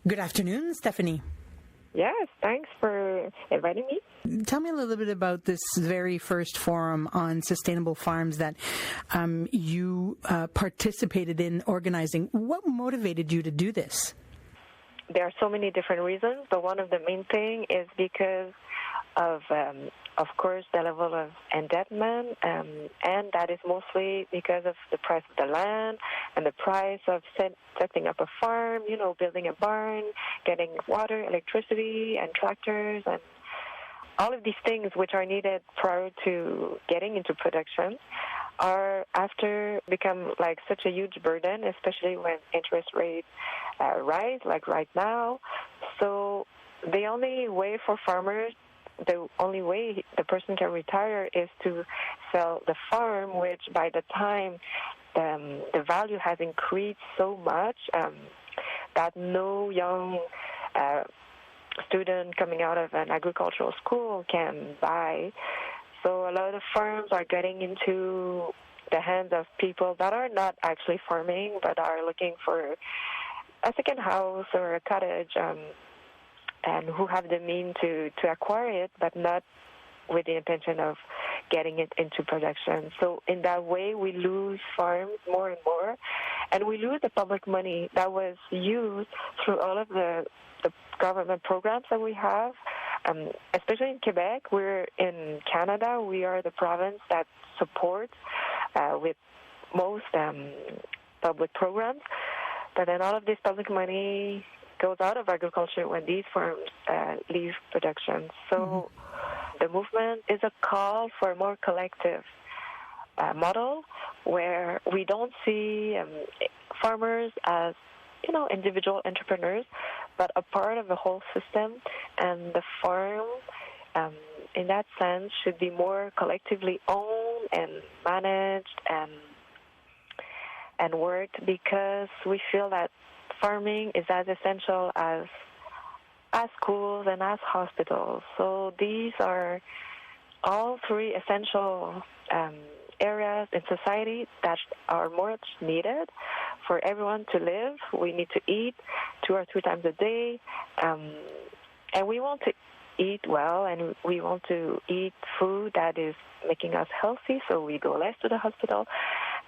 Good afternoon, Stephanie. Yes, thanks for inviting me. Tell me a little bit about this very first forum on sustainable farms that you participated in organizing. What motivated you to do this? There are so many different reasons, but one of the main thing is because of course, the level of indebtedness, and that is mostly because of the price of the land and the price of setting up a farm, building a barn, getting water, electricity, and tractors, and all of these things which are needed prior to getting into production are after become like such a huge burden, especially when interest rates rise, like right now. So the only way for farmers, the only way the person can retire is to sell the farm, which by the time the value has increased so much that no young student coming out of an agricultural school can buy. So a lot of farms are getting into the hands of people that are not actually farming but are looking for a second house or a cottage, and who have the means to acquire it, but not with the intention of getting it into production. So in that way, we lose farms more and more, and we lose the public money that was used through all of the government programs that we have, especially in Quebec. We're in Canada. We are the province that supports with most public programs, but then all of this public money goes out of agriculture when these farms leave production. So the movement is a call for a more collective model where we don't see farmers as individual entrepreneurs, but a part of the whole system, and the farm in that sense should be more collectively owned and managed and worked, because we feel that farming is as essential as schools and as hospitals. So these are all three essential areas in society that are much needed for everyone to live. We need to eat 2 or 3 times a day, and we want to eat well, and we want to eat food that is making us healthy, so we go less to the hospital.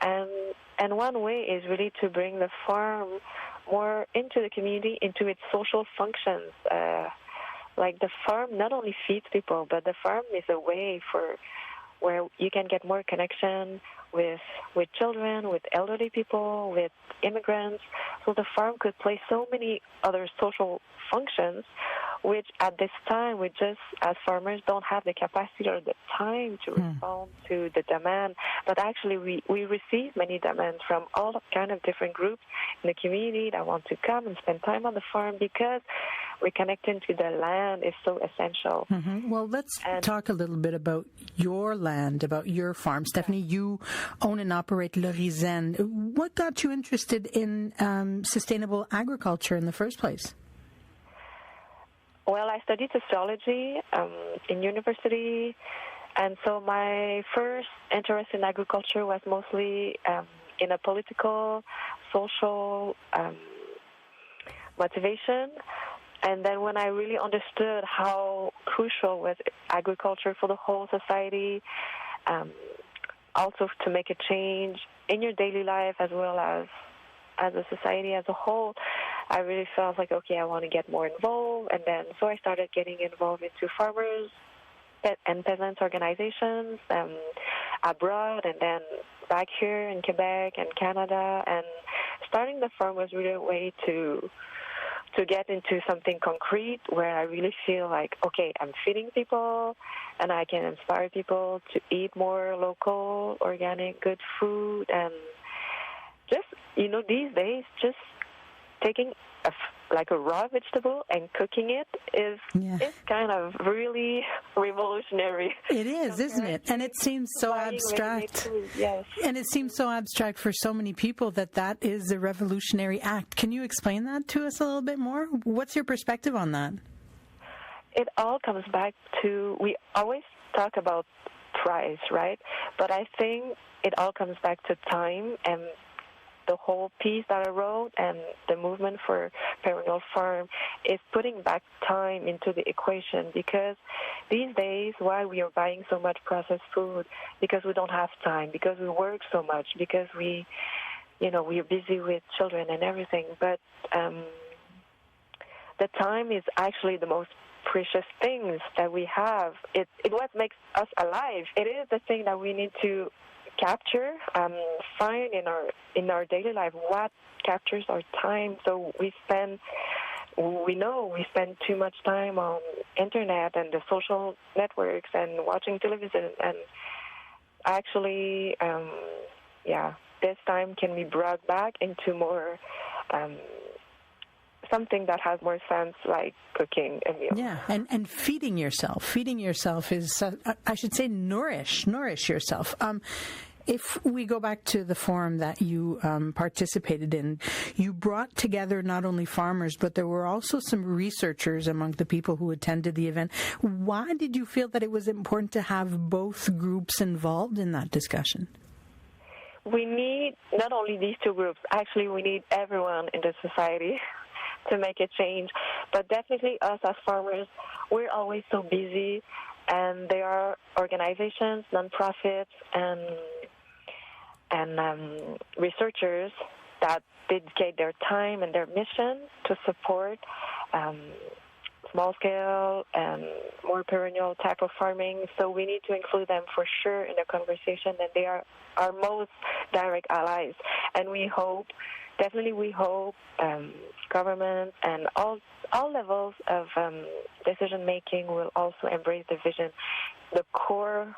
And one way is really to bring the farm more into the community, into its social functions. Like the farm not only feeds people, but the farm is a way for where you can get more connection with children, with elderly people, with immigrants. So the farm could play so many other social functions, which at this time we just, as farmers, don't have the capacity or the time to respond to the demand. But actually we receive many demands from all kind of different groups in the community that want to come and spend time on the farm, because reconnecting to the land is so essential. Well, let's talk a little bit about your land, about your farm. Stephanie, you own and operate Le Rizen. What got you interested in sustainable agriculture in the first place? Well, I studied sociology in university, and so my first interest in agriculture was mostly in a political, social motivation. And then when I really understood how crucial was agriculture for the whole society, also to make a change in your daily life as well as a society as a whole, I really felt like, okay, I want to get more involved. And then so I started getting involved into farmers and peasants organizations abroad, and then back here in Quebec and Canada. And starting the farm was really a way to get into something concrete where I really feel like, okay, I'm feeding people and I can inspire people to eat more local, organic, good food. And just, these days, just taking a raw vegetable and cooking it is kind of really revolutionary. It is, isn't it? And it seems so abstract. Yes. And it seems so abstract for so many people that is a revolutionary act. Can you explain that to us a little bit more? What's your perspective on that? It all comes back to, we always talk about price, right? But I think it all comes back to time the whole piece that I wrote and the movement for perennial farm is putting back time into the equation, because these days, why we are buying so much processed food? Because we don't have time, because we work so much, because we are busy with children and everything. But the time is actually the most precious things that we have. It what makes us alive. It is the thing that we need to capture, find in our daily life what captures our time. So we spend too much time on internet and the social networks and watching television, and actually this time can be brought back into more something that has more sense, like cooking a meal. Yeah, and feeding yourself. Feeding yourself is, I should say, nourish yourself. If we go back to the forum that you participated in, you brought together not only farmers, but there were also some researchers among the people who attended the event. Why did you feel that it was important to have both groups involved in that discussion? We need not only these two groups, actually we need everyone in the society to make a change. But definitely us as farmers, we're always so busy, and there are organizations, nonprofits, and researchers that dedicate their time and their mission to support small-scale and more perennial type of farming. So we need to include them for sure in the conversation, and they are our most direct allies. And we hope government and all levels of decision-making will also embrace the vision. The core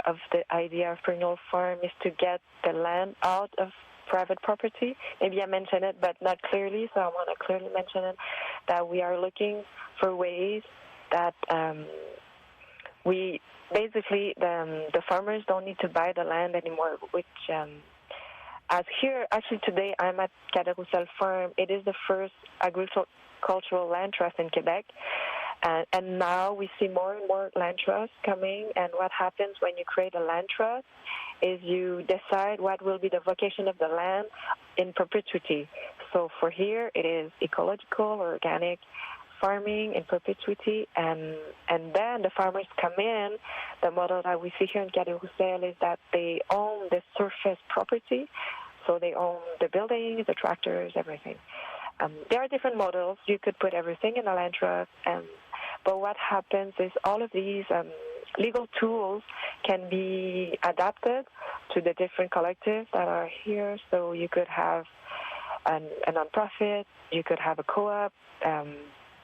of the idea of perennial farm is to get the land out of private property. Maybe I mentioned it, but not clearly, so I want to clearly mention it, that we are looking for ways that the farmers don't need to buy the land anymore, which as here, actually today I'm at Cadet-Roussel Farm. It is the first agricultural land trust in Quebec. And now we see more and more land trusts coming. And what happens when you create a land trust is you decide what will be the vocation of the land in perpetuity. So for here, it is ecological, organic farming in perpetuity. And then the farmers come in. The model that we see here in Cadet-Roussel is that they own the surface property. So they own the buildings, the tractors, everything. There are different models. You could put everything in a land trust, but what happens is all of these legal tools can be adapted to the different collectives that are here. So you could have a nonprofit, you could have a co-op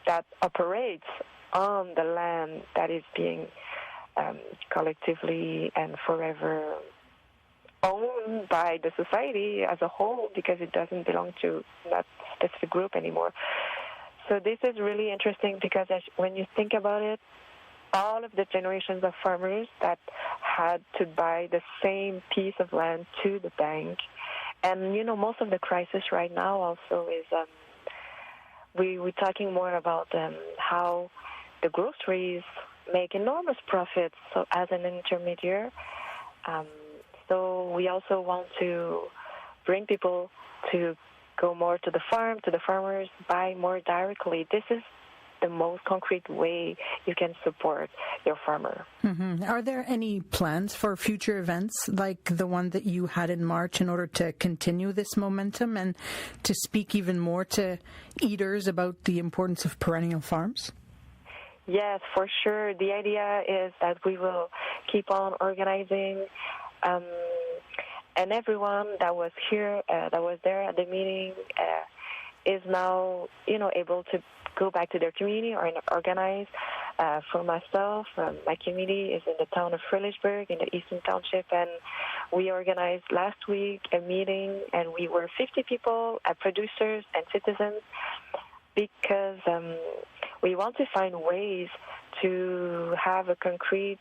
that operates on the land that is being collectively and forever owned by the society as a whole, because it doesn't belong to that specific group anymore. So this is really interesting, because when you think about it, all of the generations of farmers that had to buy the same piece of land to the bank, and most of the crisis right now also is we're talking more about how the groceries make enormous profits as an intermediary. So we also want to bring people to go more to the farm, to the farmers, buy more directly. This is the most concrete way you can support your farmer. Mm-hmm. Are there any plans for future events like the one that you had in March in order to continue this momentum and to speak even more to eaters about the importance of perennial farms? Yes, for sure. The idea is that we will keep on organizing, and everyone that was here, that was there at the meeting, is now, able to go back to their community or organize. For myself, my community is in the town of Frelishburg in the Eastern Township, and we organized last week a meeting, and we were 50 people, producers and citizens, because we want to find ways to have a concrete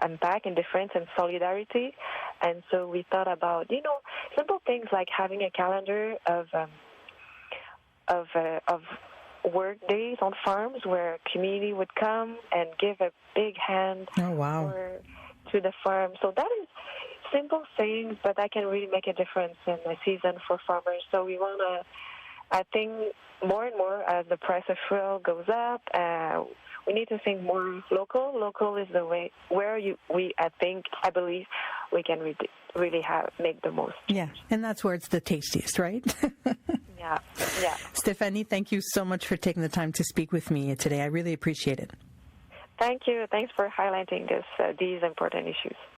impact and difference and solidarity. And so we thought about, simple things like having a calendar of work days on farms where community would come and give a big hand to the farm. So that is simple things, but that can really make a difference in the season for farmers. So we want to, I think, more and more as the price of fuel goes up, we need to think more local. Local is the way where I believe we can really make the most. Yeah, and that's where it's the tastiest, right? Yeah. Stéphanie, thank you so much for taking the time to speak with me today. I really appreciate it. Thank you. Thanks for highlighting these important issues.